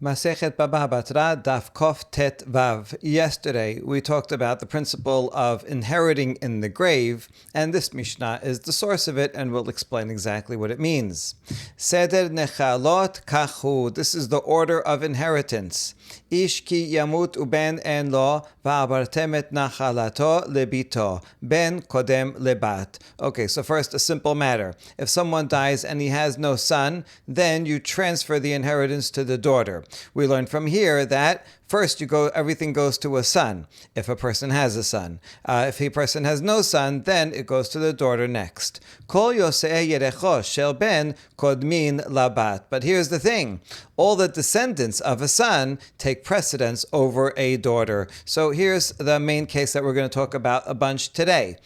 Masechet Baba Batra Daf Kof Tet Vav. Yesterday we talked about the principle of inheriting in the grave, and this Mishnah is the source of it, and we'll explain exactly what it means. Seder Nechalot Kachu. This is the order of inheritance. Ish ki yamut uben en lo va'abartem et nachalato lebito ben kodem lebat. Okay, so first a simple matter. If someone dies and he has no son, then you transfer the inheritance to the daughter. We learn from here that first, everything goes to a son, if a person has a son. If a person has no son, then it goes to the daughter next. Kol yosei yerecho shel ben kodmin labat. But here's the thing. All the descendants of a son take precedence over a daughter. So here's the main case that we're going to talk about a bunch today.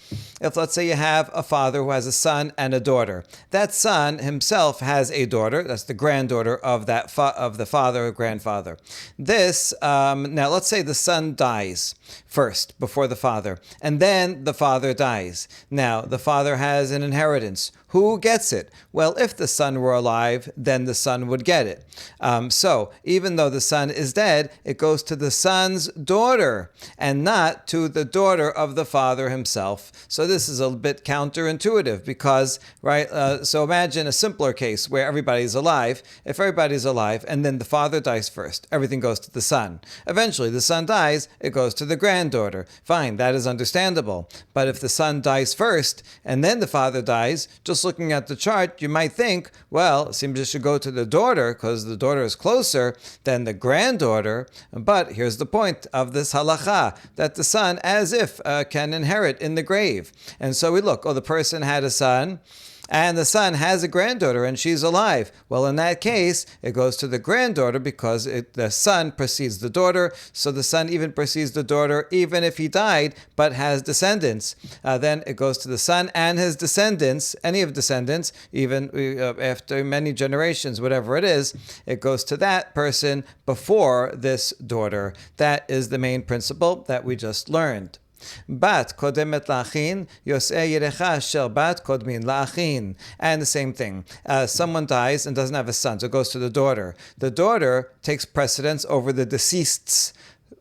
If, let's say, you have a father who has a son and a daughter. That son himself has a daughter. That's the granddaughter of of the father or grandfather. Now, let's say the son dies first, before the father, and then the father dies. Now, the father has an inheritance. Who gets it? Well, if the son were alive, then the son would get it. So, even though the son is dead, it goes to the son's daughter, and not to the daughter of the father himself. So this is a bit counterintuitive, because, so imagine a simpler case where everybody's alive. If everybody's alive, and then the father dies first, everything goes to the son. Eventually, the son dies, it goes to the granddaughter. Fine, that is understandable. But if the son dies first, and then the father dies, just looking at the chart, you might think, well, it seems it should go to the daughter, because the daughter is closer than the granddaughter. But here's the point of this halacha, that the son, as if, can inherit in the grave. And so we look, the person had a son, and the son has a granddaughter and she's alive. Well, in that case, it goes to the granddaughter because the son precedes the daughter. So the son even precedes the daughter even if he died but has descendants. Then it goes to the son and his descendants, any of descendants, even after many generations, whatever it is, it goes to that person before this daughter. That is the main principle that we just learned. Bat kodemet la'achin, yosei yerecha shel bat kodmin la'achin. And the same thing. Someone dies and doesn't have a son, so it goes to the daughter. The daughter takes precedence over the deceased's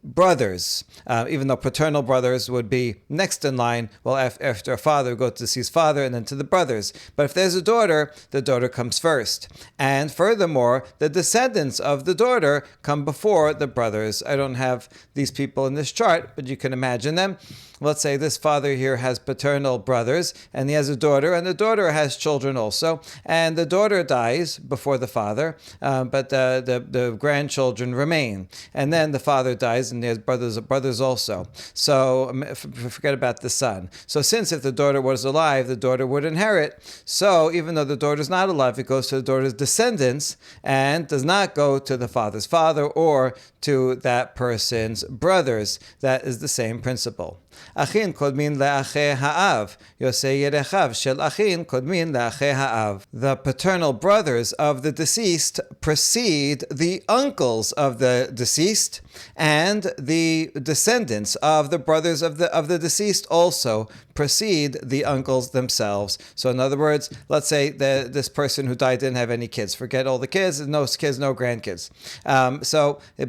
brothers, even though paternal brothers would be next in line. Well, after a father, go to the deceased father and then to the brothers. But if there's a daughter, the daughter comes first. And furthermore, the descendants of the daughter come before the brothers. I don't have these people in this chart, but you can imagine them. Let's say this father here has paternal brothers, and he has a daughter, and the daughter has children also. And the daughter dies before the father, but the grandchildren remain. And then the father dies, and he has brothers also. So forget about the son. So since if the daughter was alive, the daughter would inherit. So even though the daughter's not alive, it goes to the daughter's descendants and does not go to the father's father or to that person's brothers. That is the same principle. Achin kodmin le'achei ha'av. Yosei yerechav shel achin kodmin le'achei ha'av. The paternal brothers of the deceased precede the uncles of the deceased, and the descendants of the brothers of the deceased also precede the uncles themselves. So in other words, let's say this person who died didn't have any kids. Forget all the kids, no grandkids.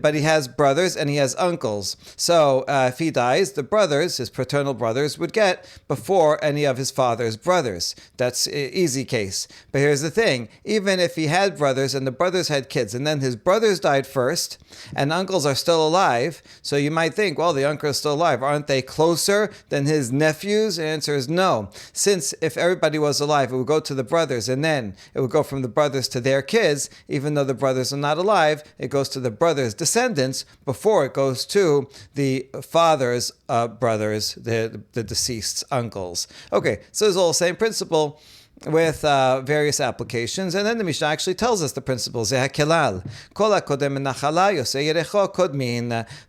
But he has brothers and he has uncles. So if he dies, the brothers, his paternal brothers, would get before any of his father's brothers. That's an easy case. But here's the thing. Even if he had brothers and the brothers had kids, and then his brothers died first, and uncles are still alive, so you might think, well, the uncle is still alive. Aren't they closer than his nephews? The answer is no. Since if everybody was alive, it would go to the brothers, and then it would go from the brothers to their kids. Even though the brothers are not alive, it goes to the brothers' descendants before it goes to the father's brothers, the deceased's uncles. Okay, so it's all the same principle with various applications. And then the Mishnah actually tells us the principles. The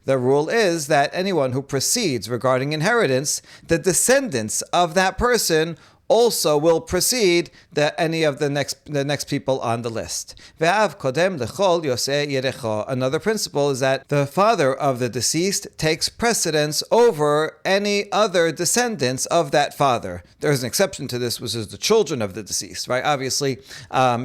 rule is that anyone who proceeds regarding inheritance, the descendants of that person also will precede any of the next people on the list. Ve'av kodem lechol yoseh yerecho. Another principle is that the father of the deceased takes precedence over any other descendants of that father. There's an exception to this, which is the children of the deceased, right? Obviously,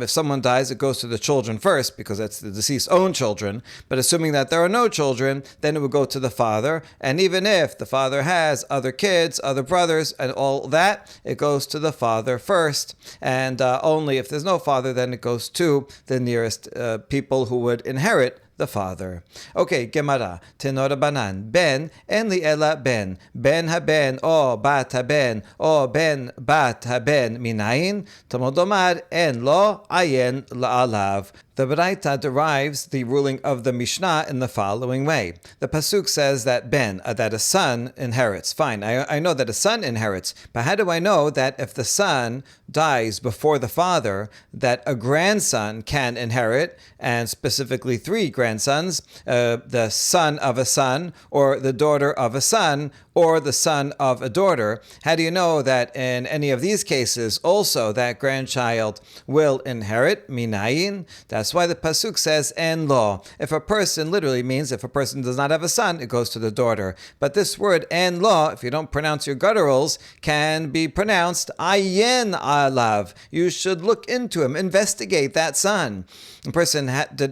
if someone dies, it goes to the children first because that's the deceased's own children. But assuming that there are no children, then it would go to the father. And even if the father has other kids, other brothers, and all that, it goes to the father first. And only if there's no father, then it goes to the nearest people who would inherit the father. Okay, Gemara. Tenor Banan. Ben, en li ela ben. Ben haben, o bat haben, o ben bat haben minayin. Talmud omar, en lo ayen la'alav. The Baraita derives the ruling of the Mishnah in the following way. The Pasuk says that that a son inherits. Fine, I know that a son inherits, but how do I know that if the son dies before the father, that a grandson can inherit, and specifically 3 grandsons, the son of a son, or the daughter of a son, or the son of a daughter? How do you know that in any of these cases also that grandchild will inherit? Minayin. That's why the Pasuk says en lo. If a person, literally means if a person does not have a son, it goes to the daughter. But this word en lo, if you don't pronounce your gutturals, can be pronounced ayen alav. You should look into him, investigate that son. A person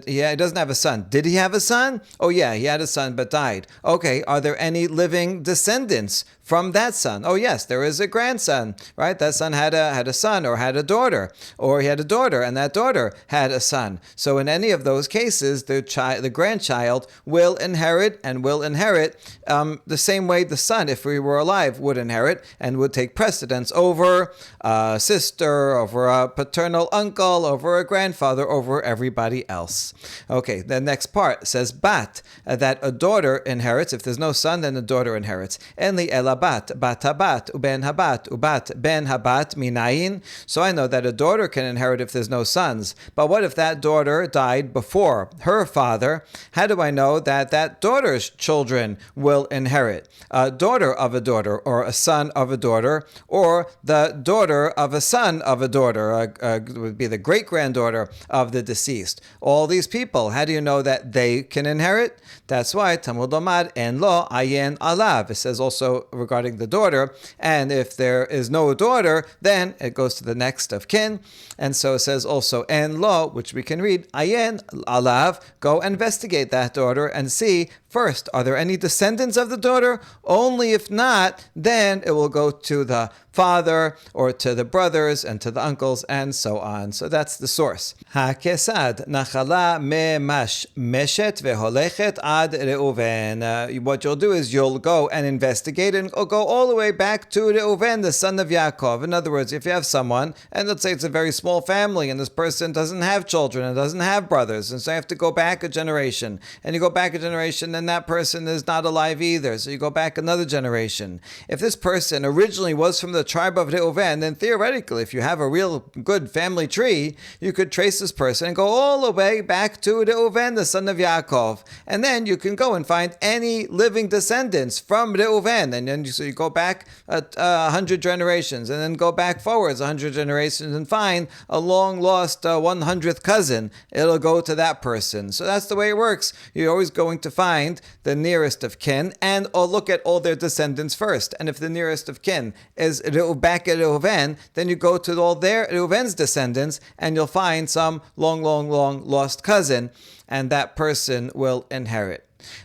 he doesn't have a son. Did he have a son? Oh yeah, he had a son but died. Okay, are there any living descendants from that son? Oh yes, there is a grandson, right? That son had a son or had a daughter, or he had a daughter and that daughter had a son. So in any of those cases, the grandchild will inherit and will inherit the same way the son, if he were alive, would inherit and would take precedence over a sister, over a paternal uncle, over a grandfather, over everybody else. Okay, the next part says bat, that a daughter inherits. If there's no son, then the daughter inherits. Enli elabat, bat habat, uben habat, ubat ben habat minayin. So I know that a daughter can inherit if there's no sons. But what if that daughter died before her father? How do I know that that daughter's children will inherit? A daughter of a daughter, or a son of a daughter, or the daughter of a son of a daughter, would be the great-granddaughter of the deceased. All these people, how do you know that they can inherit? That's why Talmud omar en lo ayen alav. It says also regarding the daughter, and if there is no daughter, then it goes to the next of kin. And so it says also en lo, which we can read ayen alav. Go investigate that daughter and see first, are there any descendants of the daughter? Only if not, then it will go to the father or to the brothers and to the uncles and so on. So that's the source. Ha-kesad nachala me-mash meshet veholechet ad Reuven. What you'll do is you'll go and investigate and go all the way back to Reuven, the son of Yaakov. In other words, if you have someone, and let's say it's a very small family, and this person doesn't have children and doesn't have brothers, and so you have to go back a generation, and you go back a generation, and that person is not alive either, so you go back another generation. If this person originally was from the tribe of Reuven, then theoretically, if you have a real good family tree, you could trace this person and go all the way back to Reuven, the son of Yaakov, and then you can go and find any living descendants from Reuven, and then so you go back 100 generations, and then go back forwards 100 generations and find a long lost 100th cousin. It'll go to that person. So that's the way it works. You're always going to find the nearest of kin and look at all their descendants first. And if the nearest of kin is back at Reuven, then you go to all their Reuven's descendants and you'll find some long lost cousin, and that person will inherit.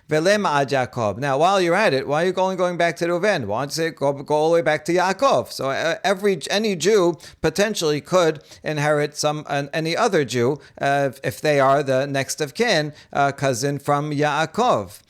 Jacob. Now, while you're at it, why are you going back to Reuven? Why don't you say go all the way back to Yaakov? So any Jew potentially could inherit any other Jew if they are the next of kin, cousin from Yaakov.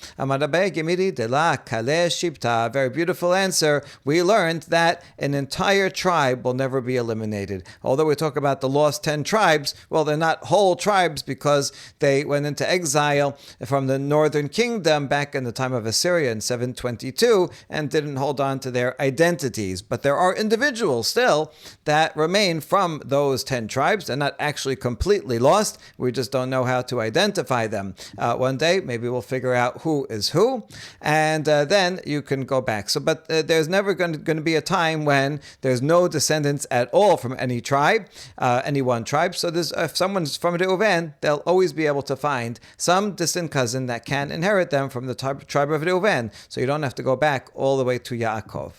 Very beautiful answer. We learned that an entire tribe will never be eliminated. Although we talk about the lost 10 tribes, well, they're not whole tribes because they went into exile from the northern kingdom back in the time of Assyria in 722 and didn't hold on to their identities. But there are individuals still that remain from those 10 tribes. They're not actually completely lost. We just don't know how to identify them. One day, maybe we'll figure out who is who, and then you can go back. But there's never going to be a time when there's no descendants at all from any tribe, any one tribe. So if someone's from Reuven, they'll always be able to find some distant cousin that can inherit them from the tribe of Reuven. So you don't have to go back all the way to Yaakov.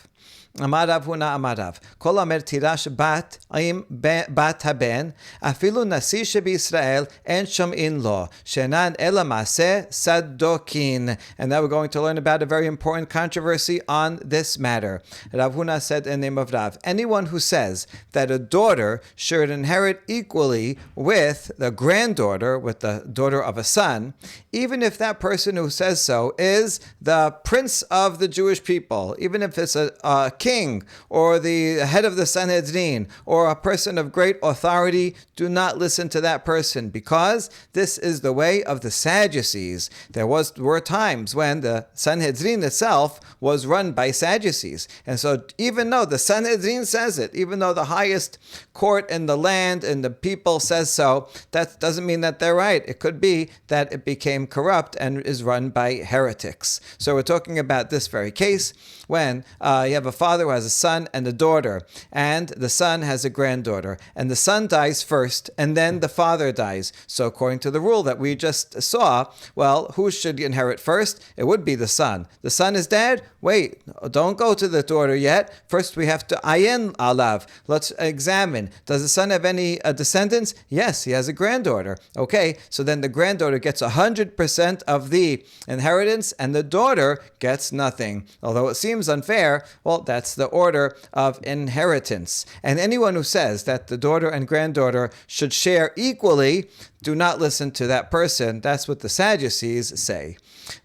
אמר רב הונא אמר רב, כל אומר תירש בת עם בת הבן, אפילו נשיא שבישראל אין שומעים לו, שאינן אלא מעשה סדוקין. And now we're going to learn about a very important controversy on this matter. Rav Huna said in the name of Rav, anyone who says that a daughter should inherit equally with the granddaughter, with the daughter of a son, even if that person who says so is the prince of the Jewish people, even if it's a king or the head of the Sanhedrin or a person of great authority, do not listen to that person, because this is the way of the Sadducees. There were times when the Sanhedrin itself was run by Sadducees. And so even though the Sanhedrin says it, even though the highest court in the land and the people says so, that doesn't mean that they're right. It could be that it became corrupt and is run by heretics. So we're talking about this very case when you have a father who has a son and a daughter, and the son has a granddaughter, and the son dies first, and then the father dies. So according to the rule that we just saw, well, who should inherit first? It would be the son. The son is dead? Wait, don't go to the daughter yet. First we have to ayin alav. Let's examine. Does the son have any descendants? Yes, he has a granddaughter. Okay, so then the granddaughter gets 100% of the inheritance, and the daughter gets nothing. Although it seems unfair, well, that's the order of inheritance. And anyone who says that the daughter and granddaughter should share equally, do not listen to that person. That's what the Sadducees say.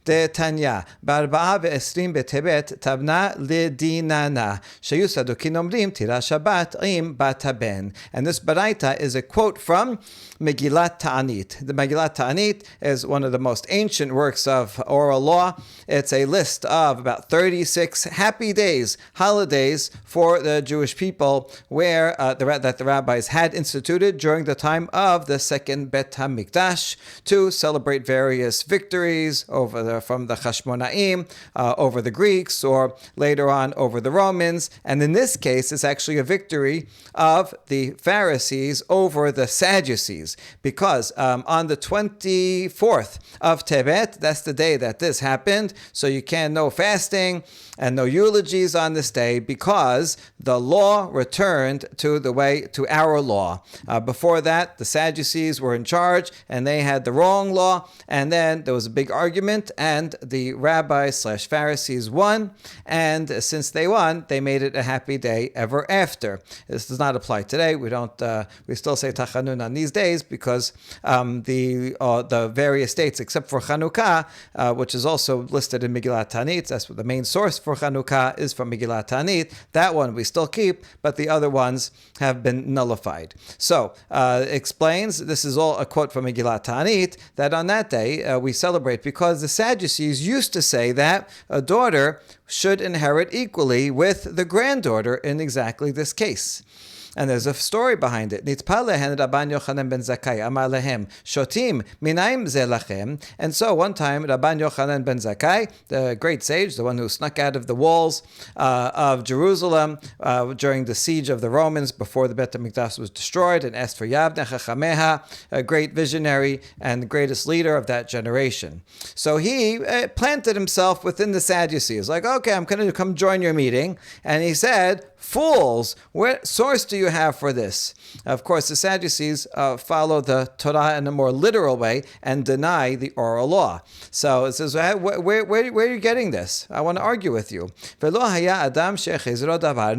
דתניא, בארבעה ועשרים בטבת תבנה לדיננה, שהיו סדוקים אומרים תירש הבת עם בת הבן. And this baraita is a quote from Megillat Ta'anit. The Megillat Ta'anit is one of the most ancient works of oral law. It's a list of about 36 happy days, holidays for the Jewish people, where that the rabbis had instituted during the time of the second Bet HaMikdash to celebrate various victories from the Hashmonaim over the Greeks, or later on over the Romans. And in this case, it's actually a victory of the Pharisees over the Sadducees, because on the 24th of Tevet, that's the day that this happened, so you can't no fasting and no eulogies on this day, because the law returned to our law. Before that, the Sadducees were in charge and they had the wrong law, and then there was a big argument and the rabbis/Pharisees won, and since they won, they made it a happy day ever after. This does not apply today. We still say Tachanun on these days, because the various dates except for Chanukah, which is also listed in Megillat Ta'anit, that's what the main source for Chanukah is, from Megillat Ta'anit. That one we still keep, but the other ones have been nullified. So explains, this is all a quote from Megillat Ta'anit, that on that day we celebrate because the Sadducees used to say that a daughter should inherit equally with the granddaughter in exactly this case. And there's a story behind it. Nitpa lehen Rabban Yochanan ben Zakkai amar lehem shotim minaim ze lachem. And so one time Rabban Yochanan ben Zakkai, the great sage, the one who snuck out of the walls of Jerusalem during the siege of the Romans before the Bet HaMikdash was destroyed, and asked for Yavne Chachameha, a great visionary and the greatest leader of that generation. So he planted himself within the Sadducees, like, okay, I'm going to come join your meeting. And he said, fools, what source do you have for this? Of course, the Sadducees follow the Torah in a more literal way and deny the oral law. So it says, where are you getting this? I want to argue with you.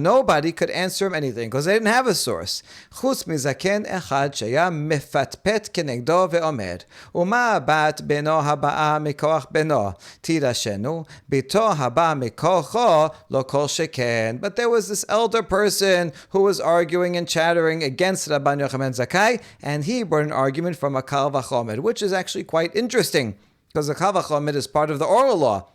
Nobody could answer him anything because they didn't have a source. חוץ מזקן אחד שהיה מפטפט כנגדו ואומר, ומה בת בנו הבאה מכוח בנו? תירשנו, ביתו הבאה מכוחו לא כל שכן. But there was this elder person who was arguing and chattering against Rabban Yochanan Zakkai, and he brought an argument from a Kal Vachomer, which is actually quite interesting. because the Kal Vachomer is part of the oral law.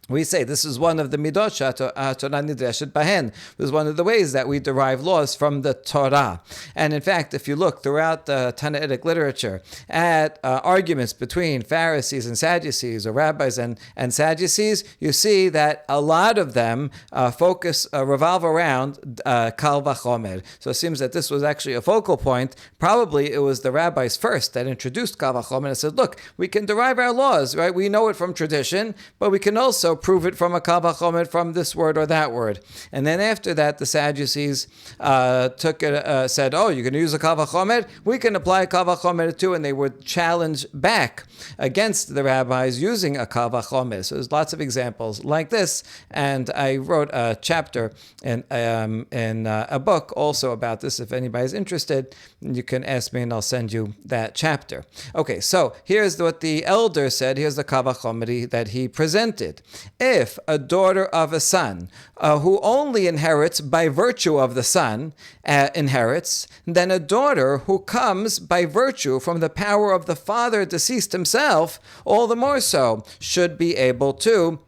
We say this is one of the midot Torah nidreshet bahen. This is one of the ways that we derive laws from the Torah. And in fact, if you look throughout the Tannaitic literature at arguments between Pharisees and Sadducees, or rabbis and Sadducees, you see that a lot of them revolve around Kal Vachomer. So it seems that this was actually a focal point. Probably it was the rabbis first that introduced Kal Vachomer and said, look, we can derive our laws, right? We know it from tradition, but we can also prove it from a Kal Vachomer, from this word or that word. And then after that, the Sadducees said, oh, you're going to use a Kal Vachomer? We can apply a Kal Vachomer too, and they would challenge back against the rabbis using a Kal Vachomer. So there's lots of examples like this, and I wrote a chapter in a book also about this. If anybody's interested, you can ask me and I'll send you that chapter. Okay, so here's what the elder said. Here's the Kal Vachomer that he presented. If a daughter of a son who only inherits by virtue of the son inherits, then a daughter who comes by virtue from the power of the father deceased himself, all the more so, should be able to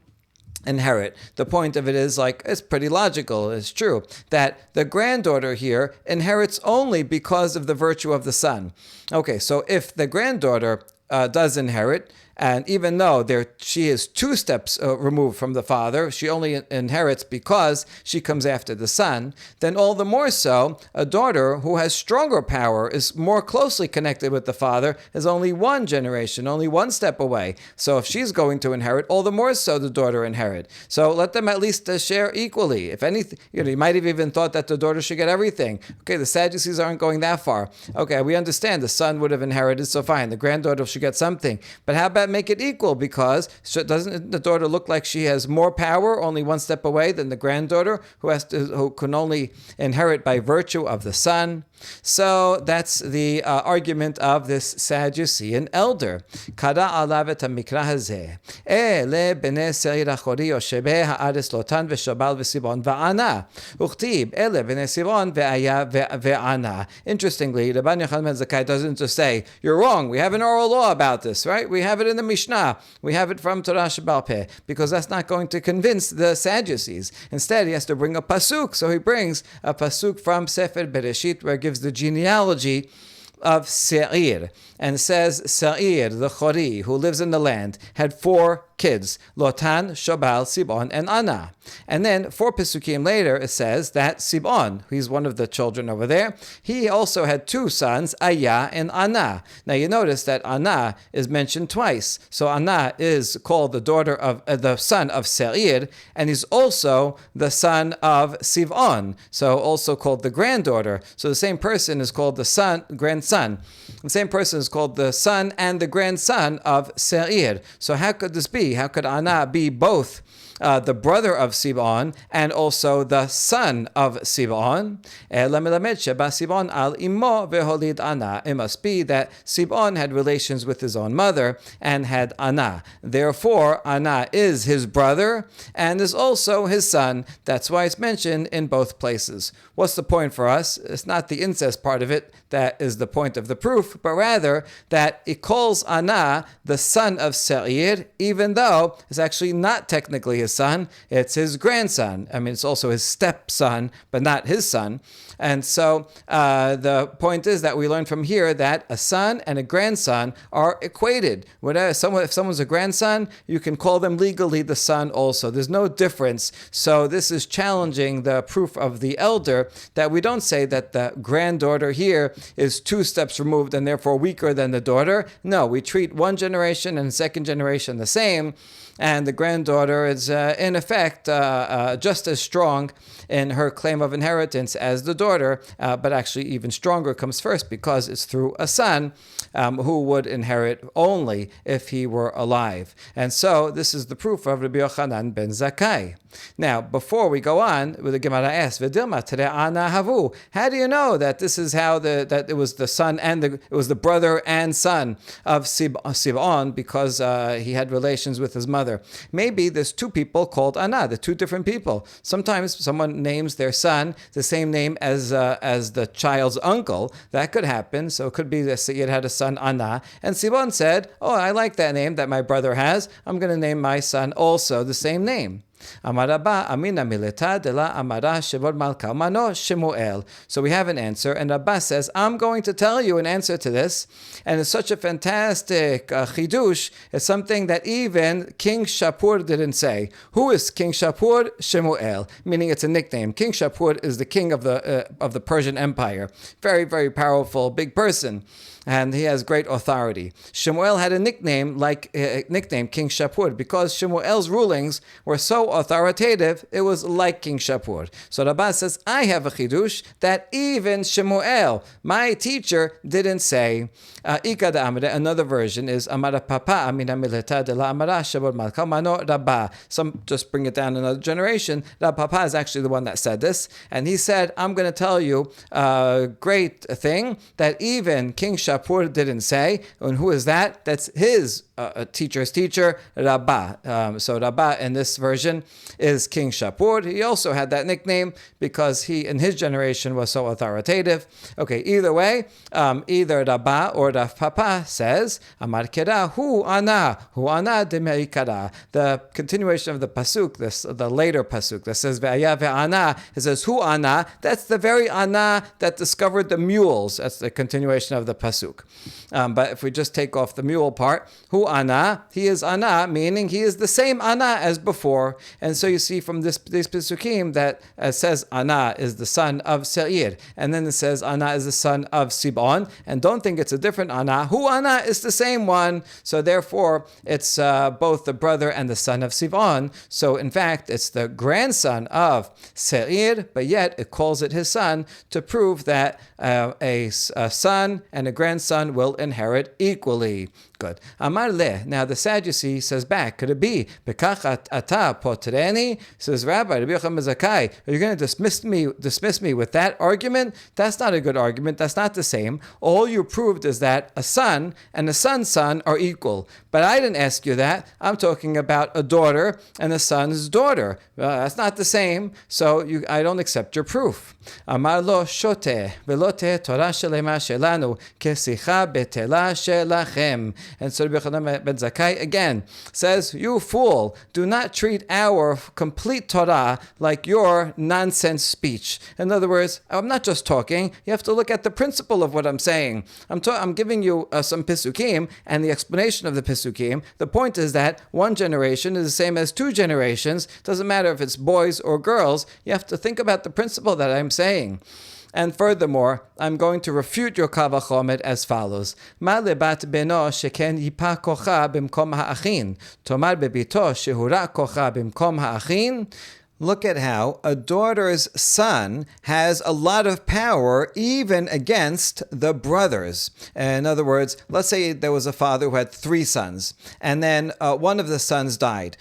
inherit. The point of it is, it's pretty logical, it's true, that the granddaughter here inherits only because of the virtue of the son. Okay, so if the granddaughter does inherit, and even though she is 2 steps removed from the father, she only inherits because she comes after the son, then all the more so, a daughter who has stronger power, is more closely connected with the father, is only 1 generation, only 1 step away. So if she's going to inherit, all the more so the daughter inherit. So let them at least share equally. If anything, you might have even thought that the daughter should get everything. Okay, the Sadducees aren't going that far. Okay, we understand the son would have inherited, so fine, the granddaughter should get something. But how about make it equal? Because doesn't the daughter look like she has more power, only 1 step away, than the granddaughter who can only inherit by virtue of the son? So that's the argument of this Sadducean elder. Kara alav et hamikra hazeh. Ele bnei seir achori yoshebei haaretz lotan v'shobal v'sibon va'ana. Uchtib ele bnei sibon ve'aya ve'ana. Interestingly, Rabban Yochanan ben Zakkai doesn't just say, you're wrong, we have an oral law about this, right? We have it in the Mishnah. We have it from Torah Shebal Peh, because that's not going to convince the Sadducees. Instead, he has to bring a pasuk. So he brings a pasuk from Sefer Bereshit, where it gives the genealogy of Seir, and says Seir, the Chori, who lives in the land, had 4 kids, Lotan, Shobal, Sibon, and Ana. And then 4 Pesukim later, it says that Sibon, he's one of the children over there, he also had 2 sons, Aya and Ana. Now you notice that Ana is mentioned twice. So Ana is called the daughter of the son of Seir, and he's also the son of Sibon, so also called the granddaughter. So the same person is called the grandson. The same person is called the son and the grandson of Seir. So how could this be? How could Ana be both the brother of Sibon and also the son of Sibon? It must be that Sibon had relations with his own mother and had Ana. Therefore, Ana is his brother and is also his son. That's why it's mentioned in both places. What's the point for us? It's not the incest part of it that is the point of the proof, but rather that it calls Ana the son of Seir, even though it's actually not technically his son, it's his grandson. I mean, it's also his stepson, but not his son. And so the point is that we learn from here that a son and a grandson are equated. If someone's a grandson, you can call them legally the son also. There's no difference. So this is challenging the proof of the elder, that we don't say that the granddaughter here is 2 steps removed and therefore weaker than the daughter. No, we treat 1 generation and 2nd generation the same. And the granddaughter is, in effect, just as strong in her claim of inheritance as the daughter, but actually even stronger comes first because it's through a son who would inherit only if he were alive. And so this is the proof of Rabbi Yochanan ben Zakkai. Now, before we go on, the Gemara asks, "V'dilma tere'ana havu." How do you know that this is how that it was the son and it was the brother and son of Sibon, because he had relations generations with his mother. Maybe there's two people called Ana, the two different people. Sometimes someone names their son the same name as the child's uncle. That could happen. So it could be that Sayyid had a son, Ana, and Sibon said, oh, I like that name that my brother has. I'm going to name my son also the same name. Amar Rabba, Amina Mileta de la Amara Shevod Malka Mano Shemuel. So we have an answer, and Rabba says, I'm going to tell you an answer to this. And it's such a fantastic chidush. It's something that even King Shapur didn't say. Who is King Shapur? Shemuel, meaning it's a nickname. King Shapur is the king of the Persian Empire. Very, very powerful, big person. And he has great authority. Shemuel had a nickname King Shapur, because Shemuel's rulings were so authoritative, it was like King Shapur. So Rabbah says, I have a chidush that even Shemuel, my teacher, didn't say. Another version is Amara Papa Amina Mileta de la Amara Shabot Malka Mano Rabbah. Some just bring it down another generation. Papa is actually the one that said this, and he said, I'm going to tell you a great thing that even King Shapur didn't say. And who is that? That's his teacher's teacher, Rabbah. So Rabbah in this version is King Shapur. He also had that nickname because he, in his generation, was so authoritative. Okay, either way, either Rabbah or Rav Papa says, Amar Kera hu ana de meikara. The continuation of the pasuk, the later pasuk that says ve'aya ve'ana, it says hu ana. That's the very ana that discovered the mules. That's the continuation of the pasuk. But if we just take off the mule part, hu ana, he is ana, meaning he is the same ana as before. And so you see from these pasukim that says ana is the son of Seir, and then it says ana is the son of Sibon. And don't think it's a different ana. Hu ana is the same one. So therefore, it's both the brother and the son of Sibon. So in fact, it's the grandson of Seir, but yet it calls it his son to prove that a son and a grandson will inherit equally. Good. Amar le. Now the Sadducee says back, could it be? Bekach ata potreni? Says Rabbi, Rabbi Yochanan ben Zakkai, are you going to dismiss me with that argument? That's not a good argument. That's not the same. All you proved is that a son and a son's son are equal. But I didn't ask you that. I'm talking about a daughter and a son's daughter. That's not the same. So I don't accept your proof. Amar lo shote velote Torah shelema shelanu kesicha betela shelachem. And so Rabbi Yochanan ben Zakkai again says, you fool, do not treat our complete Torah like your nonsense speech. In other words, I'm not just talking. You have to look at the principle of what I'm saying. I'm giving you some pisukim and the explanation of the pisukim. The point is that one generation is the same as two generations. Doesn't matter if it's boys or girls. You have to think about the principle that I'm saying. And furthermore, I'm going to refute your Kal Vachomer as follows. Ma lebat beno sheken yipa kocha bimkom ha'achin. Tomar bebito shehura kocha bimkom ha'achin. Look at how a daughter's son has a lot of power even against the brothers. In other words, let's say there was a father who had 3 sons, and then one of the sons died.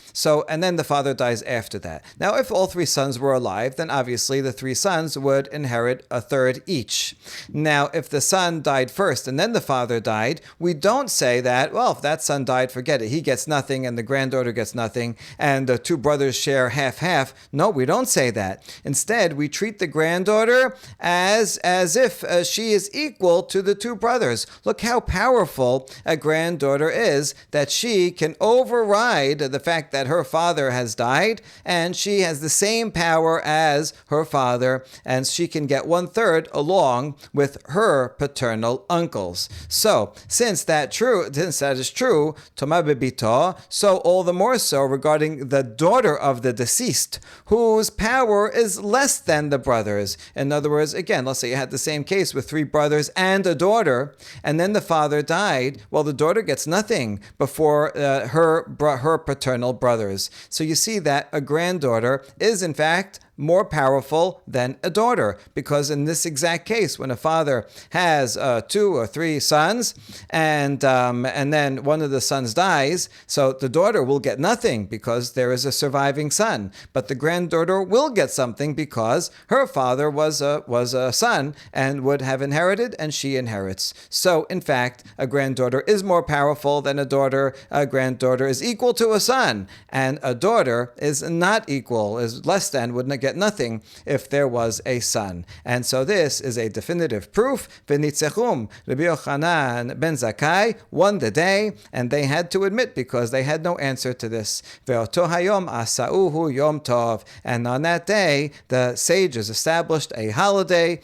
And then the father dies after that. Now, if all 3 sons were alive, then obviously the 3 sons would inherit a third each. Now, if the son died first and then the father died, we don't say that, well, if that son died, forget it. He gets nothing and the granddaughter gets nothing, and the 2 brothers share half-half. No, we don't say that. Instead, we treat the granddaughter as if she is equal to the 2 brothers. Look how powerful a granddaughter is, that she can override the fact that her father has died, and she has the same power as her father, and she can get 1/3 along with her paternal uncles. So, since that is true, Toma bebito, so all the more so regarding the daughter of the deceased, whose power is less than the brothers. In other words, again, let's say you had the same case with 3 brothers and a daughter, and then the father died. Well, the daughter gets nothing before her paternal brothers. So you see that a granddaughter is, in fact, more powerful than a daughter, because in this exact case, when a father has 2 or 3 sons, and then one of the sons dies, so the daughter will get nothing because there is a surviving son, but the granddaughter will get something because her father was a son and would have inherited, and she inherits. So in fact, a granddaughter is more powerful than a daughter. A granddaughter is equal to a son, and a daughter is not equal, is less than, would not get nothing if there was a son. And so this is a definitive proof. V'nitzechum, Rabbi Yochanan ben Zakkai won the day, and they had to admit because they had no answer to this. Ve'oto hayom asauhu yom tov, and on that day the sages established a holiday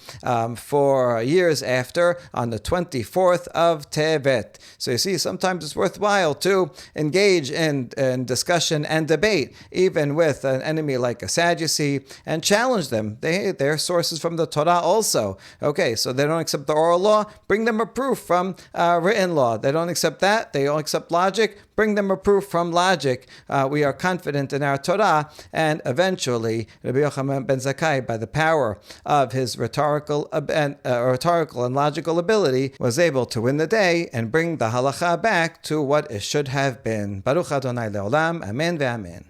for years after, on the 24th of Tevet. So you see, sometimes it's worthwhile to engage in discussion and debate, even with an enemy like a Sadducee, and challenge them. They're sources from the Torah also. Okay, so they don't accept the oral law, bring them a proof from written law. They don't accept that, they don't accept logic, bring them a proof from logic. We are confident in our Torah, and eventually Rabbi Yochanan ben Zakkai, by the power of his rhetorical and logical ability, was able to win the day and bring the halacha back to what it should have been. Baruch Adonai leolam, amen ve'amen.